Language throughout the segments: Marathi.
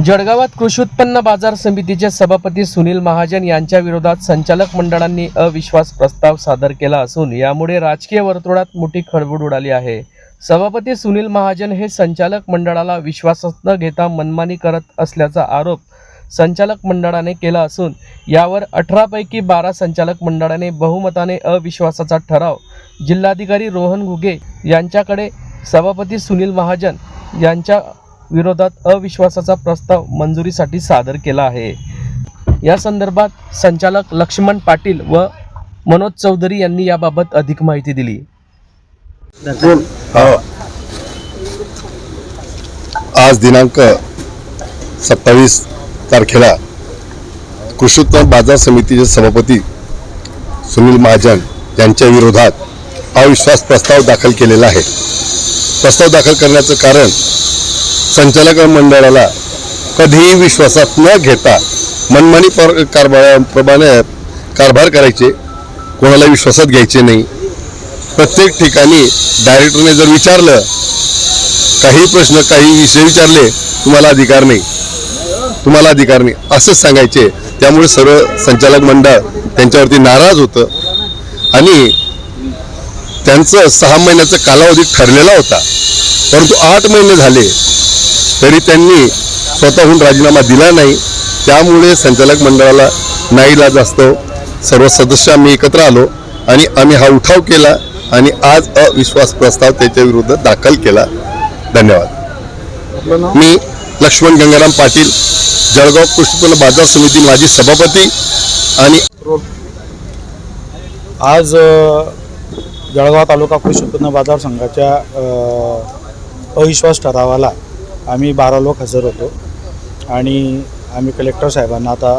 जळगावात कृषी उत्पन्न बाजार समितीचे सभापती सुनील महाजन यांच्या विरोधात संचालक मंडळांनी अविश्वास प्रस्ताव सादर केला असून यामुळे राजकीय वर्तुळात मोठी खळबळ उडाली आहे। सभापती सुनील महाजन हे संचालक मंडळाला विश्वासात न घेता मनमानी करत असल्याचा आरोप संचालक मंडळाने केला असून यावर 18 पैकी 12 संचालक मंडळाने बहुमताने अविश्वासाचा ठराव जिल्हाधिकारी रोहन घुगे यांच्याकडे सभापती सुनील महाजन यांच्या विरोधात अविश्वासाचा प्रस्ताव मंजुरीसाठी सादर केला आहे। या संदर्भात संचालक लक्ष्मण पाटील व मनोज चौधरी यांनी याबाबत अधिक माहिती दिली। आज दिनांक 27 तारखेला कृषी उत्पन्न बाजार समितीचे सभापती सुनील महाजन यांच्या विरोधात अविश्वास प्रस्ताव दाखल केलेला आहे। प्रस्ताव दाखल करण्याचं कारण संचालक मंडळाला कधीही विश्वासात न घेता मनमानी प्रमाणे कारभार करायचे, कोणाला विश्वासात घ्यायचे नाही। प्रत्येक ठिकाणी डायरेक्टरने जर विचारलं, काही प्रश्न काही विषय विचारले, तुम्हाला अधिकार नाही असंच सांगायचे। त्यामुळे सर्व संचालक मंडळ त्यांच्यावरती नाराज होतं आणि त्यांचं 6 महिन्याचा कालावधी ठरलेला होता, परंतु 8 महिने झाले तरी त्यांनी स्वतःहून राजीनामा दिला नाही। त्यामुळे संचालक मंडळाला नाईलाज असतो सर्व सदस्य आम्ही एकत्र आलो आणि आम्ही हा उठाव केला आणि आज अविश्वास प्रस्ताव त्याच्या विरोधात दाखल केला। धन्यवाद। मी लक्ष्मण गंगाराम पाटील, जळगाव कृषी उत्पन्न बाजार समिती माजी सभापती। आणि आज जळगाव तालुका कृषी उत्पन्न बाजार संघाच्या अविश्वास ठरावाला आम्ही 12 लोक हजर होतो आणि आम्ही कलेक्टर साहेबांना आता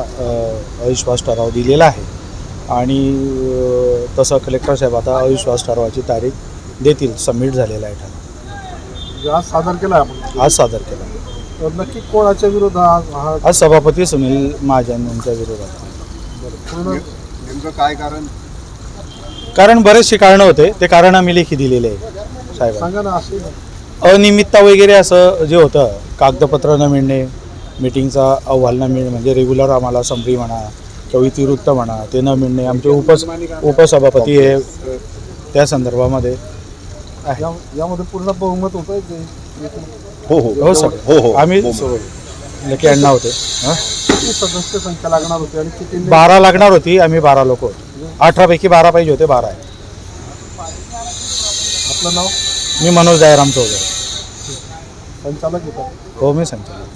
अविश्वास ठराव दिलेला आहे आणि तसं कलेक्टर साहेब आता अविश्वास ठरावाची तारीख देतील। सबमिट झालेला आहे ठराव। आज सादर केला आपण? आज सादर केला। तर नक्की कोणाच्या विरोधात? आज सभापती सुनील महाजन यांच्या विरोधात। नेमकं काय कारण बरेचसे कारणं होते, ते कारण आम्ही लेखी दिलेले आहे साहेब। सांगा ना। असे अनियमितता वगैरे असं जे होतं, कागदपत्र न मिळणे, मीटिंगचा अहवाल न मिळणे, म्हणजे रेग्युलर आम्हाला समरी म्हणा किंवा इतिवृत्त म्हणा ते न मिळणे, आमचे उपसभापती हे त्या संदर्भामध्ये यामध्ये पूर्ण बहुमत होतं? हो सर, आम्ही नक्की अण्णा होते। किती सदस्य संख्या लागणार होती आणि किती? 12 लागणार होती, आम्ही 12 लोक होतो। 18 पैकी 12 पाहिजे होते, 12 आहे। आपलं नाव? मी मनोज दयाराम चौधरी, संचालक होता? हो मी संचालक।